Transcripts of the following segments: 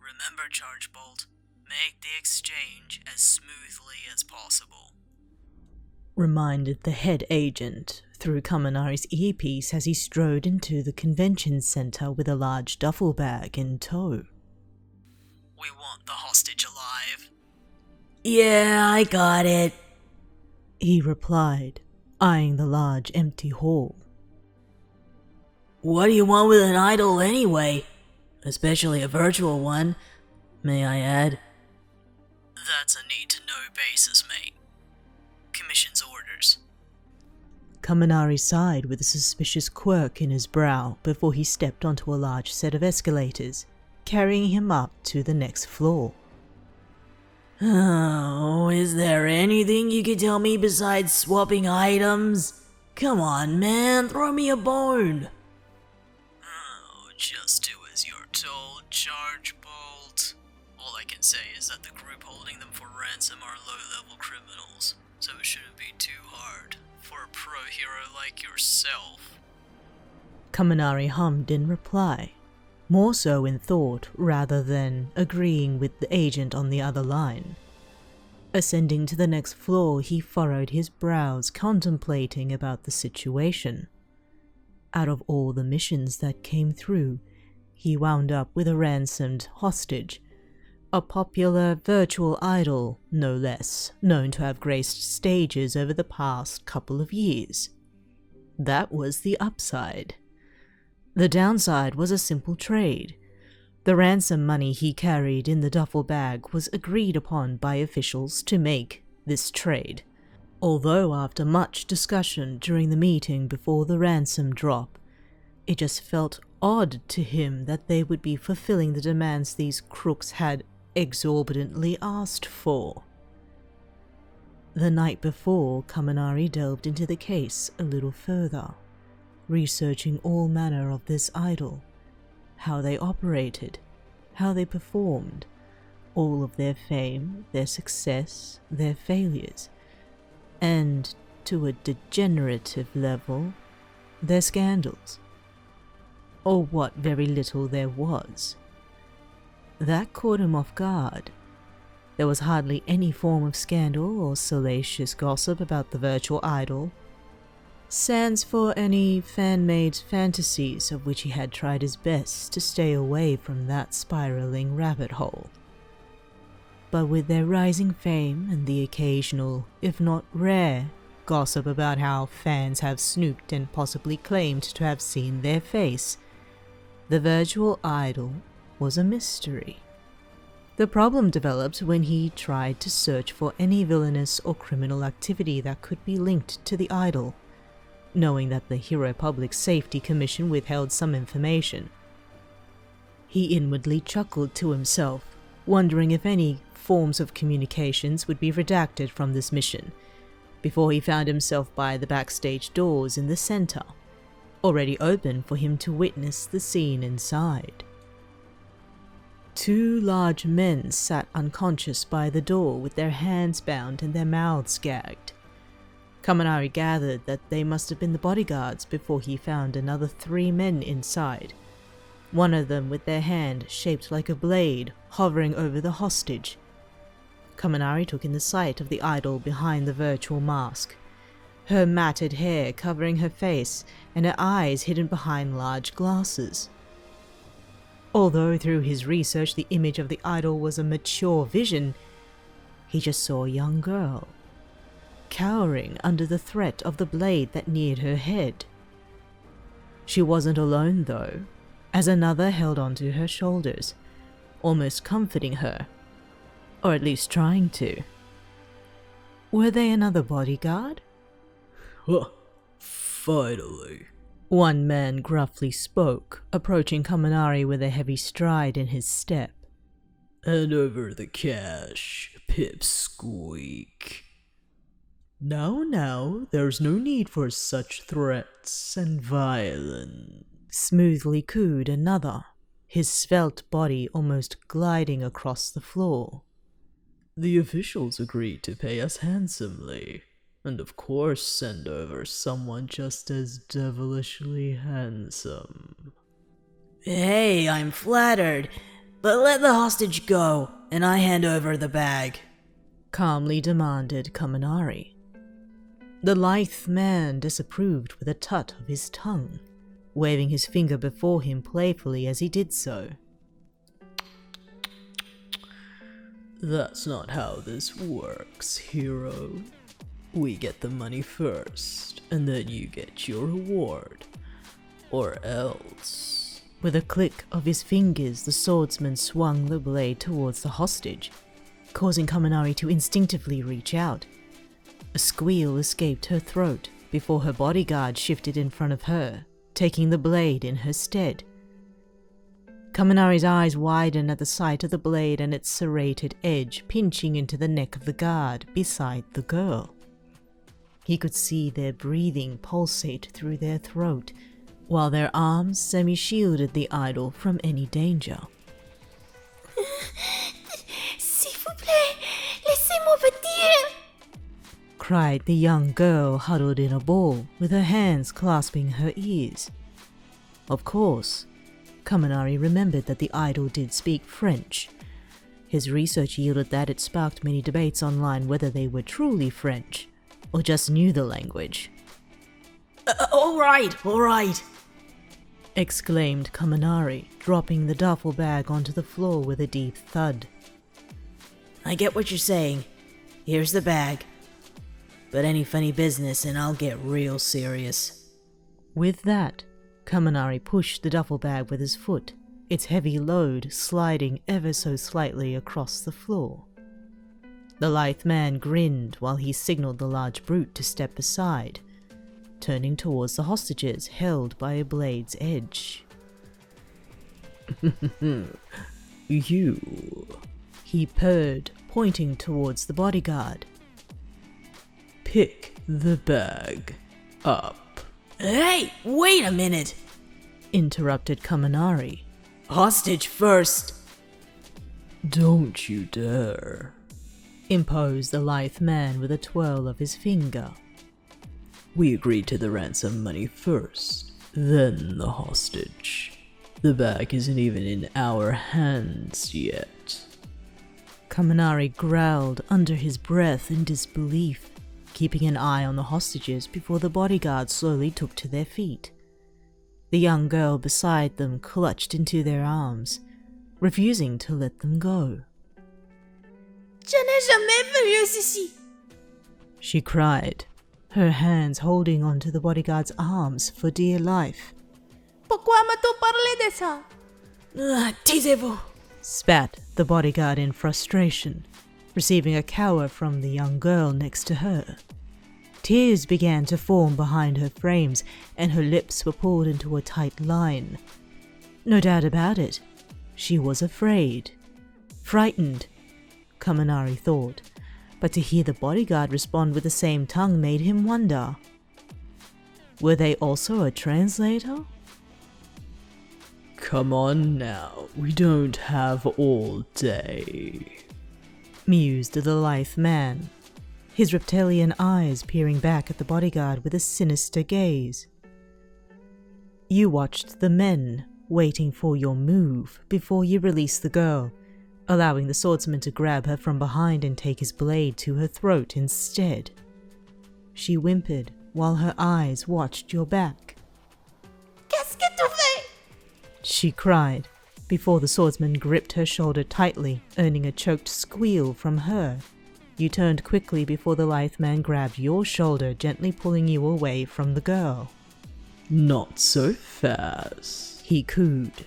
Remember, Chargebolt, make the exchange as smoothly as possible. Reminded the head agent through Kaminari's earpiece as he strode into the convention center with a large duffel bag in tow. We want the hostage alive. Yeah, I got it, he replied, eyeing the large empty hall. What do you want with an idol anyway? Especially a virtual one, may I add? That's a need-to-know basis, mate. Commission's orders. Kaminari sighed with a suspicious quirk in his brow before he stepped onto a large set of escalators, carrying him up to the next floor. Oh, is there anything you could tell me besides swapping items? Come on, man, throw me a bone. Oh, just do as you're told, Chargebolt. All I can say is that the group holding them for ransom are low-level criminals, so it shouldn't be too hard for a pro-hero like yourself. Kaminari hummed in reply, more so in thought rather than agreeing with the agent on the other line. Ascending to the next floor, he furrowed his brows, contemplating about the situation. Out of all the missions that came through, he wound up with a ransomed hostage, a popular virtual idol, no less, known to have graced stages over the past couple of years. That was the upside. The downside was a simple trade. The ransom money he carried in the duffel bag was agreed upon by officials to make this trade, although after much discussion during the meeting before the ransom drop, it just felt odd to him that they would be fulfilling the demands these crooks had exorbitantly asked for. The night before, Kaminari delved into the case a little further, researching all manner of this idol, how they operated, how they performed, all of their fame, their success, their failures, and, to a degenerative level, their scandals, or what very little there was. That caught him off guard. There was hardly any form of scandal or salacious gossip about the virtual idol, sans for any fan-made fantasies of which he had tried his best to stay away from that spiraling rabbit hole. But with their rising fame and the occasional, if not rare, gossip about how fans have snooped and possibly claimed to have seen their face, the virtual idol was a mystery. The problem developed when he tried to search for any villainous or criminal activity that could be linked to the idol, knowing that the Hero Public Safety Commission withheld some information. He inwardly chuckled to himself, wondering if any forms of communications would be redacted from this mission, before he found himself by the backstage doors in the center, already open for him to witness the scene inside. Two large men sat unconscious by the door with their hands bound and their mouths gagged. Kaminari gathered that they must have been the bodyguards before he found another 3 men inside, one of them with their hand shaped like a blade hovering over the hostage. Kaminari took in the sight of the idol behind the virtual mask, her matted hair covering her face and her eyes hidden behind large glasses. Although through his research the image of the idol was a mature vision, he just saw a young girl, cowering under the threat of the blade that neared her head. She wasn't alone though, as another held onto her shoulders, almost comforting her, or at least trying to. Were they another bodyguard? Finally. One man gruffly spoke, approaching Kaminari with a heavy stride in his step. Hand over the cash, pipsqueak. Now, there's no need for such threats and violence, smoothly cooed another, his svelte body almost gliding across the floor. The officials agreed to pay us handsomely, and of course send over someone just as devilishly handsome. Hey, I'm flattered. But let the hostage go, and I hand over the bag. Calmly demanded Kaminari. The lithe man disapproved with a tut of his tongue, waving his finger before him playfully as he did so. That's not how this works, hero. We get the money first, and then you get your reward. Or else. With a click of his fingers, the swordsman swung the blade towards the hostage, causing Kaminari to instinctively reach out. A squeal escaped her throat before her bodyguard shifted in front of her, taking the blade in her stead. Kaminari's eyes widened at the sight of the blade and its serrated edge pinching into the neck of the guard beside the girl. He could see their breathing pulsate through their throat, while their arms semi-shielded the idol from any danger. S'il vous plaît, laissez-moi partir! Cried the young girl huddled in a ball, with her hands clasping her ears. Of course, Kaminari remembered that the idol did speak French. His research yielded that it sparked many debates online whether they were truly French, or just knew the language. All right, exclaimed Kaminari, dropping the duffel bag onto the floor with a deep thud. I get what you're saying. Here's the bag. But any funny business and I'll get real serious. With that, Kaminari pushed the duffel bag with his foot, its heavy load sliding ever so slightly across the floor. The lithe man grinned while he signaled the large brute to step aside, turning towards the hostages held by a blade's edge. You, he purred, pointing towards the bodyguard. Pick the bag up. Hey, wait a minute! Interrupted Kaminari. Hostage first! Don't you dare. Imposed the lithe man with a twirl of his finger. We agreed to the ransom money first, then the hostage. The bag isn't even in our hands yet. Kaminari growled under his breath in disbelief, keeping an eye on the hostages before the bodyguard slowly took to their feet. The young girl beside them clutched into their arms, refusing to let them go. Je n'ai jamais vu ceci! She cried, her hands holding onto the bodyguard's arms for dear life. Pourquoi m'as-tu parlé de ça? Taisez-vous! Spat the bodyguard in frustration, receiving a cower from the young girl next to her. Tears began to form behind her frames, and her lips were pulled into a tight line. No doubt about it, she was afraid. Frightened, Kaminari thought, but to hear the bodyguard respond with the same tongue made him wonder. Were they also a translator? Come on now, we don't have all day. Mused the lithe man, his reptilian eyes peering back at the bodyguard with a sinister gaze. You watched the men waiting for your move before you released the girl, allowing the swordsman to grab her from behind and take his blade to her throat instead. She whimpered while her eyes watched your back. Qu'est-ce que tu fais? She cried, before the swordsman gripped her shoulder tightly, earning a choked squeal from her. You turned quickly before the lithe man grabbed your shoulder, gently pulling you away from the girl. Not so fast, he cooed.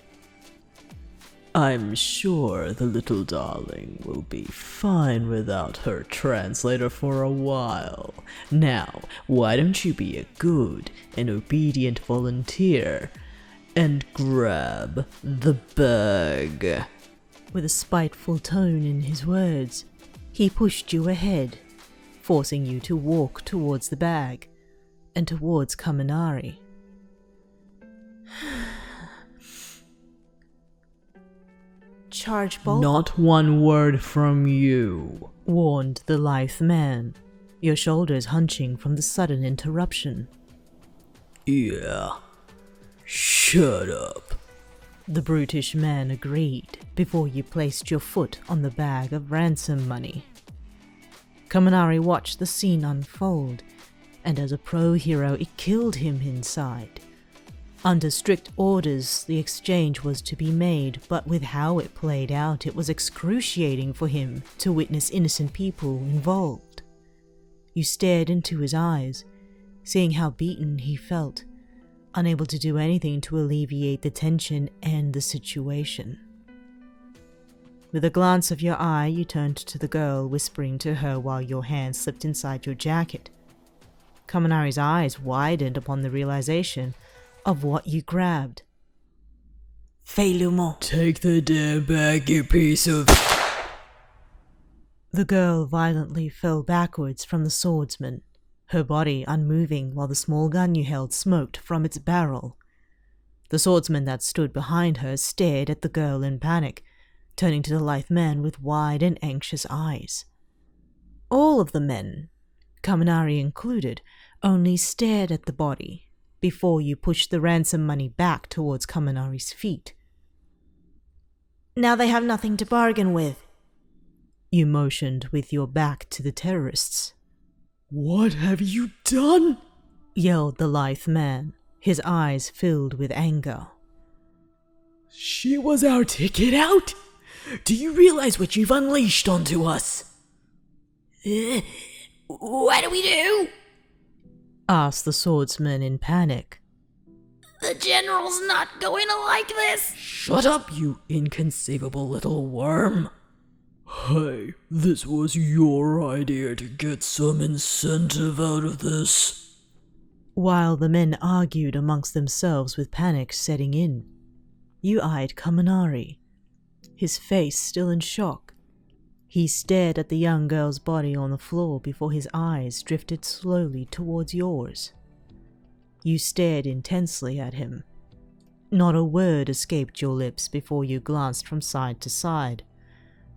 I'm sure the little darling will be fine without her translator for a while. Now, why don't you be a good and obedient volunteer and grab the bag? With a spiteful tone in his words, he pushed you ahead, forcing you to walk towards the bag and towards Kaminari. Charge bolt? Not one word from you, warned the lithe man, your shoulders hunching from the sudden interruption. Yeah. Shut up. The brutish man agreed before you placed your foot on the bag of ransom money. Kaminari watched the scene unfold, and as a pro-hero it killed him inside. Under strict orders, the exchange was to be made, but with how it played out, it was excruciating for him to witness innocent people involved. You stared into his eyes, seeing how beaten he felt, unable to do anything to alleviate the tension and the situation. With a glance of your eye, you turned to the girl, whispering to her while your hand slipped inside your jacket. Kaminari's eyes widened upon the realization of what you grabbed. Fais-le-moi. Take the damn bag, you piece of... The girl violently fell backwards from the swordsman, her body unmoving while the small gun you held smoked from its barrel. The swordsman that stood behind her stared at the girl in panic, turning to the lithe man with wide and anxious eyes. All of the men, Kaminari included, only stared at the body before you pushed the ransom money back towards Kaminari's feet. Now they have nothing to bargain with. You motioned with your back to the terrorists. What have you done? Yelled the lithe man, his eyes filled with anger. She was our ticket out? Do you realize what you've unleashed onto us? What do we do? Asked the swordsman in panic. The general's not going to like this. Shut up, you inconceivable little worm. Hey, this was your idea to get some incentive out of this. While the men argued amongst themselves with panic setting in, you eyed Kaminari, his face still in shock. He stared at the young girl's body on the floor before his eyes drifted slowly towards yours. You stared intensely at him. Not a word escaped your lips before you glanced from side to side,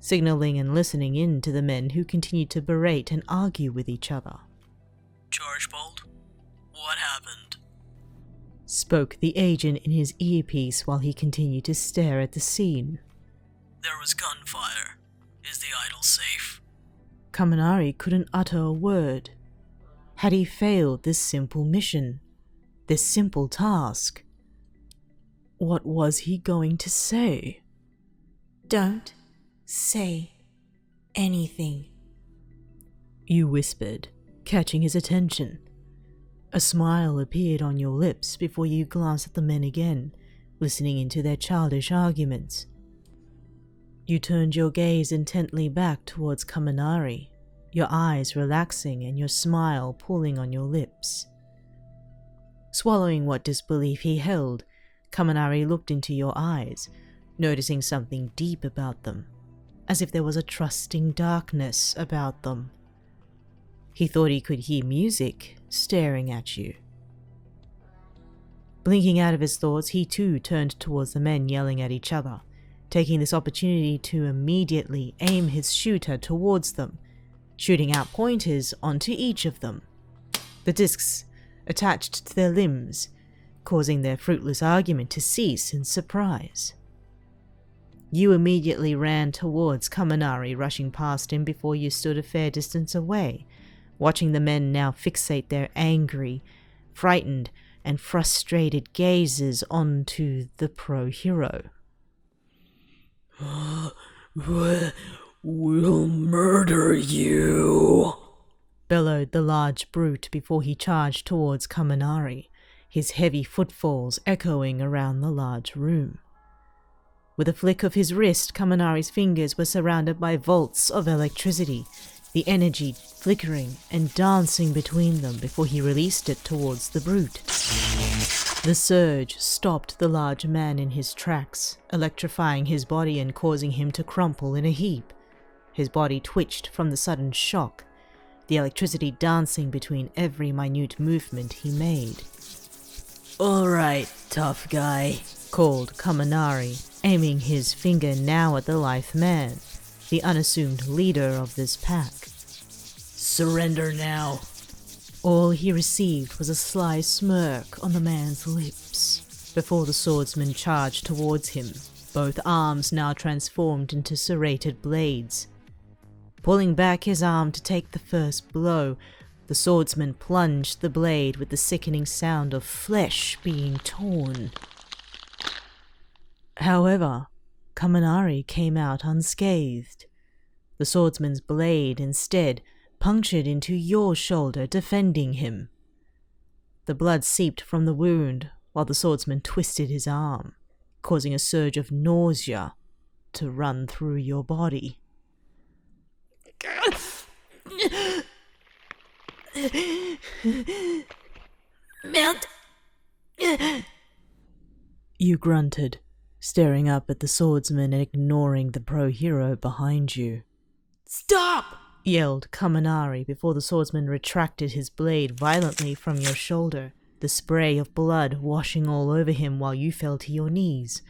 signaling and listening in to the men who continued to berate and argue with each other. Chargebolt, what happened? Spoke the agent in his earpiece while he continued to stare at the scene. There was gunfire. Is the idol safe? Kaminari couldn't utter a word. Had he failed this simple mission? This simple task? What was he going to say? Don't say anything. You whispered, catching his attention. A smile appeared on your lips before you glanced at the men again, listening into their childish arguments. You turned your gaze intently back towards Kaminari, your eyes relaxing and your smile pulling on your lips. Swallowing what disbelief he held, Kaminari looked into your eyes, noticing something deep about them, as if there was a trusting darkness about them. He thought he could hear music staring at you. Blinking out of his thoughts, he too turned towards the men yelling at each other, taking this opportunity to immediately aim his shooter towards them, shooting out pointers onto each of them. The discs attached to their limbs, causing their fruitless argument to cease in surprise. You immediately ran towards Kaminari, rushing past him before you stood a fair distance away, watching the men now fixate their angry, frightened, and frustrated gazes onto the pro-hero. We'll murder you, bellowed the large brute before he charged towards Kaminari, his heavy footfalls echoing around the large room. With a flick of his wrist, Kaminari's fingers were surrounded by volts of electricity, the energy flickering and dancing between them before he released it towards the brute. The surge stopped the large man in his tracks, electrifying his body and causing him to crumple in a heap. His body twitched from the sudden shock, the electricity dancing between every minute movement he made. Alright, tough guy, called Kaminari, aiming his finger now at the lithe man, the unassumed leader of this pack. Surrender now. All he received was a sly smirk on the man's lips. before the swordsman charged towards him, both arms now transformed into serrated blades. Pulling back his arm to take the first blow, the swordsman plunged the blade with the sickening sound of flesh being torn. However, Kaminari came out unscathed. The swordsman's blade instead punctured into your shoulder, defending him. The blood seeped from the wound while the swordsman twisted his arm, causing a surge of nausea to run through your body. Mount. You grunted, staring up at the swordsman and ignoring the pro-hero behind you. Stop! Yelled Kaminari before the swordsman retracted his blade violently from your shoulder, the spray of blood washing all over him while you fell to your knees,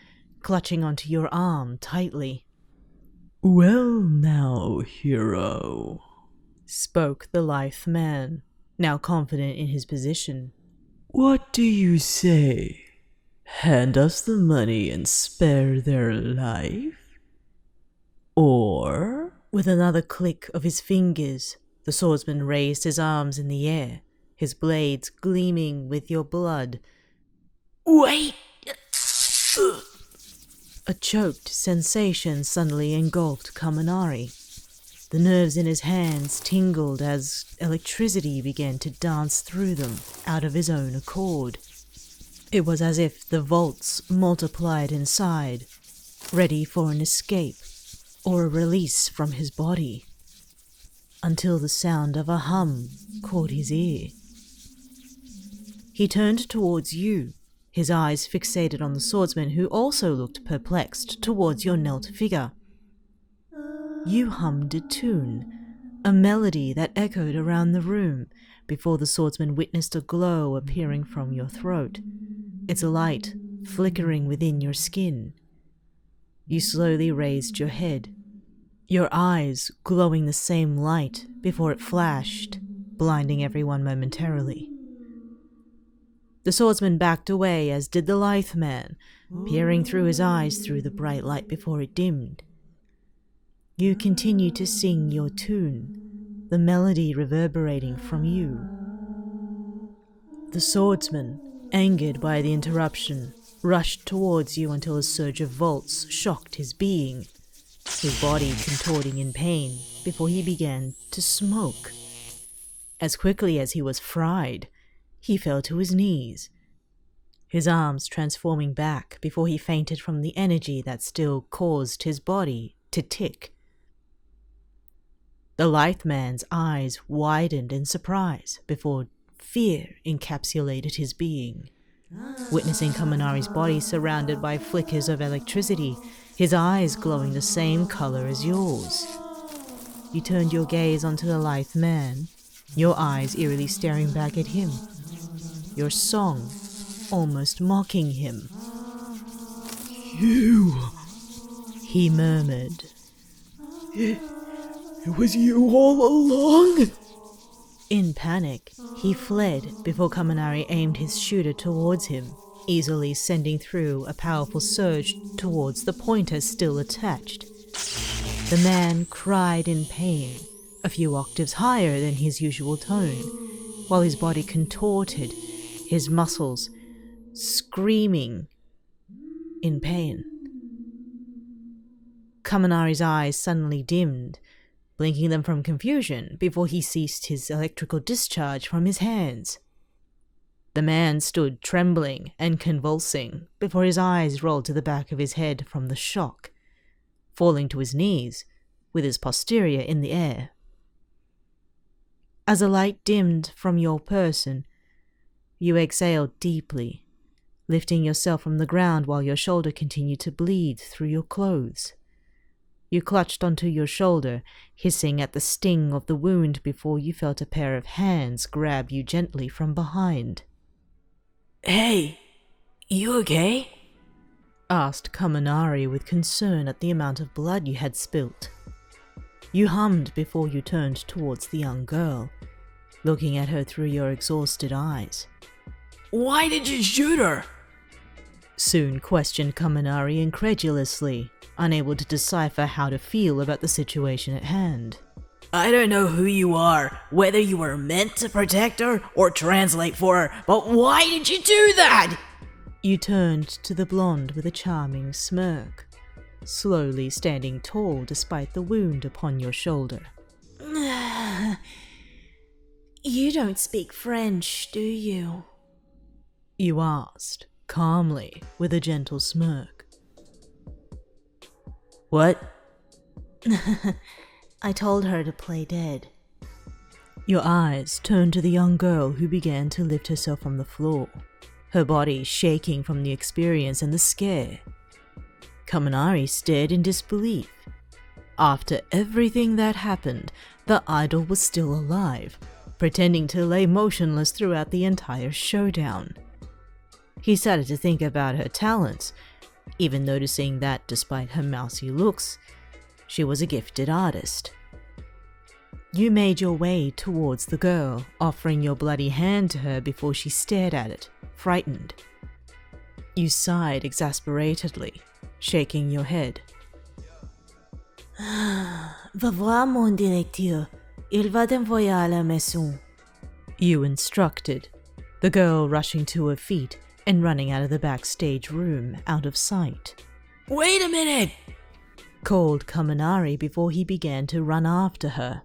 clutching onto your arm tightly. Well now, hero, spoke the lithe man, now confident in his position. What do you say? Hand us the money and spare their life? Or... With another click of his fingers, the swordsman raised his arms in the air, his blades gleaming with your blood. Wait! A choked sensation suddenly engulfed Kaminari. The nerves in his hands tingled as electricity began to dance through them out of his own accord. It was as if the volts multiplied inside, ready for an escape or a release from his body, until the sound of a hum caught his ear. He turned towards you, his eyes fixated on the swordsman, who also looked perplexed towards your knelt figure. You hummed a tune, a melody that echoed around the room, before the swordsman witnessed a glow appearing from your throat, its light flickering within your skin. You slowly raised your head, your eyes glowing the same light before it flashed, blinding everyone momentarily. The swordsman backed away, as did the lithe man, peering through his eyes through the bright light before it dimmed. You continued to sing your tune, the melody reverberating from you. The swordsman, angered by the interruption, rushed towards you until a surge of volts shocked his being, his body contorting in pain before he began to smoke. As quickly as he was fried, he fell to his knees, his arms transforming back before he fainted from the energy that still caused his body to tick. The lithe man's eyes widened in surprise before fear encapsulated his being. Witnessing Kaminari's body surrounded by flickers of electricity, his eyes glowing the same color as yours. You turned your gaze onto the lithe man, your eyes eerily staring back at him, your song almost mocking him. You... he murmured. It was you all along? In panic, he fled before Kaminari aimed his shooter towards him, easily sending through a powerful surge towards the pointer still attached. The man cried in pain, a few octaves higher than his usual tone, while his body contorted, his muscles screaming in pain. Kaminari's eyes suddenly dimmed, blinking them from confusion before he ceased his electrical discharge from his hands. The man stood trembling and convulsing before his eyes rolled to the back of his head from the shock, falling to his knees with his posterior in the air. As a light dimmed from your person, you exhaled deeply, lifting yourself from the ground while your shoulder continued to bleed through your clothes. You clutched onto your shoulder, hissing at the sting of the wound before you felt a pair of hands grab you gently from behind. Hey, you okay? Asked Kaminari with concern at the amount of blood you had spilt. You hummed before you turned towards the young girl, looking at her through your exhausted eyes. Why did you shoot her? Soon questioned Kaminari incredulously, unable to decipher how to feel about the situation at hand. I don't know who you are, whether you were meant to protect her or translate for her, but why did you do that? You turned to the blonde with a charming smirk, slowly standing tall despite the wound upon your shoulder. You don't speak French, do you? You asked, calmly, with a gentle smirk. What? I told her to play dead. Your eyes turned to the young girl who began to lift herself from the floor, her body shaking from the experience and the scare. Kaminari stared in disbelief. After everything that happened, the idol was still alive, pretending to lay motionless throughout the entire showdown. He started to think about her talents, even noticing that despite her mousy looks, she was a gifted artist. You made your way towards the girl, offering your bloody hand to her before she stared at it, frightened. You sighed exasperatedly, shaking your head. Va voir mon directeur. Il va t'envoyer à la maison. You instructed, the girl rushing to her feet and running out of the backstage room, out of sight. Wait a minute! Called Kaminari before he began to run after her.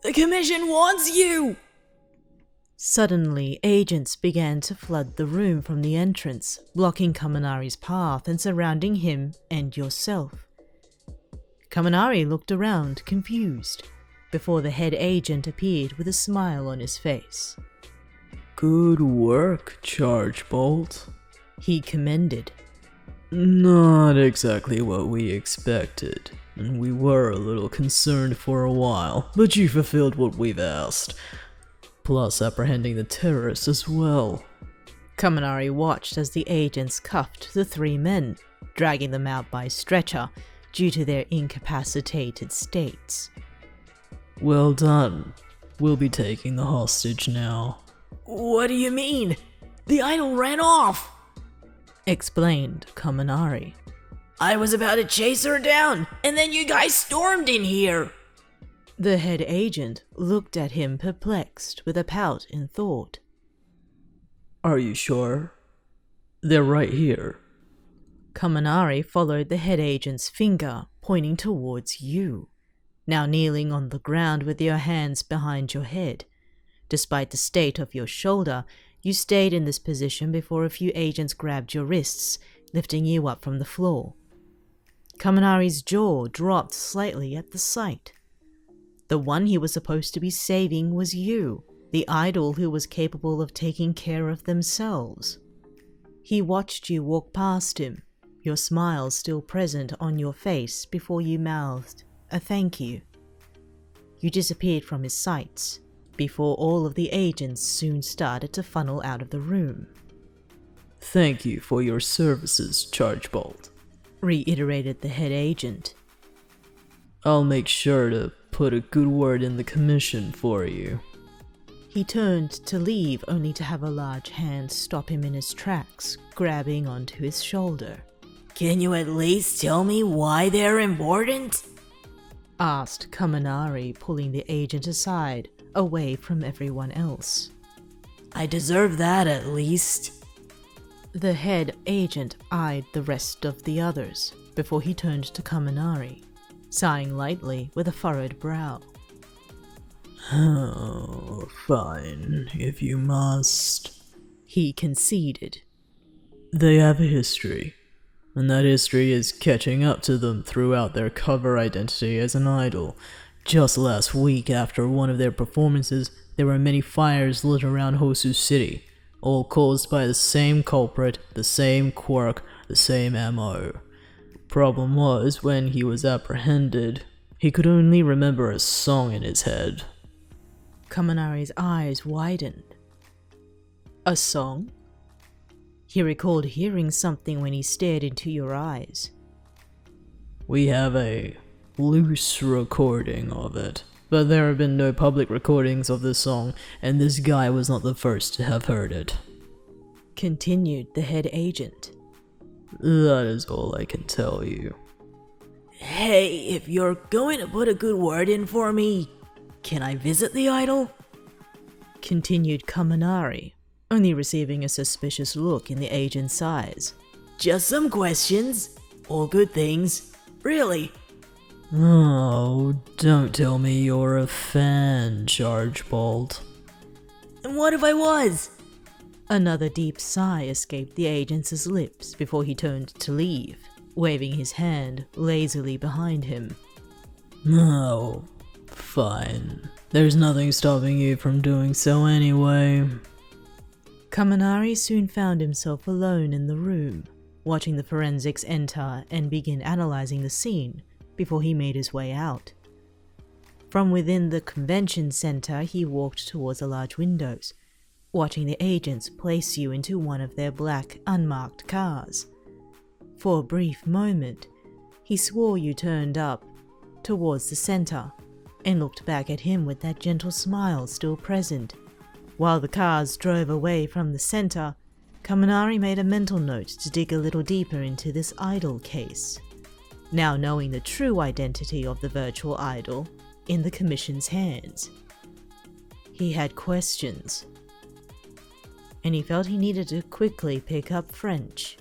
The commission wants you! Suddenly, agents began to flood the room from the entrance, blocking Kaminari's path and surrounding him and yourself. Kaminari looked around, confused, before the head agent appeared with a smile on his face. Good work, Charge Bolt. He commended. Not exactly what we expected, and we were a little concerned for a while, but you fulfilled what we've asked. Plus apprehending the terrorists as well. Kaminari watched as the agents cuffed the three men, dragging them out by stretcher due to their incapacitated states. Well done. We'll be taking the hostage now. What do you mean? The idol ran off! Explained Kaminari. I was about to chase her down, and then you guys stormed in here! The head agent looked at him perplexed with a pout in thought. Are you sure? They're right here. Kaminari followed the head agent's finger, pointing towards you, now kneeling on the ground with your hands behind your head. Despite the state of your shoulder, you stayed in this position before a few agents grabbed your wrists, lifting you up from the floor. Kaminari's jaw dropped slightly at the sight. The one he was supposed to be saving was you, the idol who was capable of taking care of themselves. He watched you walk past him, your smile still present on your face before you mouthed a thank you. You disappeared from his sights, before all of the agents soon started to funnel out of the room. Thank you for your services, Charge Bolt. Reiterated the head agent. I'll make sure to put a good word in the commission for you. He turned to leave only to have a large hand stop him in his tracks, grabbing onto his shoulder. Can you at least tell me why they're important? Asked Kaminari, pulling the agent aside, away from everyone else. I deserve that at least. The head agent eyed the rest of the others before he turned to Kaminari, sighing lightly with a furrowed brow. Oh, fine, if you must. He conceded. They have a history, and that history is catching up to them throughout their cover identity as an idol. Just last week, after one of their performances, there were many fires lit around Hosu City, all caused by the same culprit, the same quirk, the same MO. Problem was, when he was apprehended, he could only remember a song in his head. Kaminari's eyes widened. A song? He recalled hearing something when he stared into your eyes. We have a loose recording of it, but there have been no public recordings of this song, and this guy was not the first to have heard it. Continued the head agent. That is all I can tell you. Hey, if you're going to put a good word in for me, can I visit the idol? Continued Kaminari, only receiving a suspicious look in the agent's eyes. Just some questions. All good things. Really. Oh, don't tell me you're a fan, Chargebolt. And what if I was? Another deep sigh escaped the agent's lips before he turned to leave, waving his hand lazily behind him. Oh, fine. There's nothing stopping you from doing so anyway. Kaminari soon found himself alone in the room, watching the forensics enter and begin analyzing the scene before he made his way out. From within the convention center, he walked towards the large windows, watching the agents place you into one of their black, unmarked cars. For a brief moment, he swore you turned up towards the center and looked back at him with that gentle smile still present. While the cars drove away from the center, Kaminari made a mental note to dig a little deeper into this idol case, now knowing the true identity of the virtual idol in the Commission's hands. He had questions, and he felt he needed to quickly pick up French.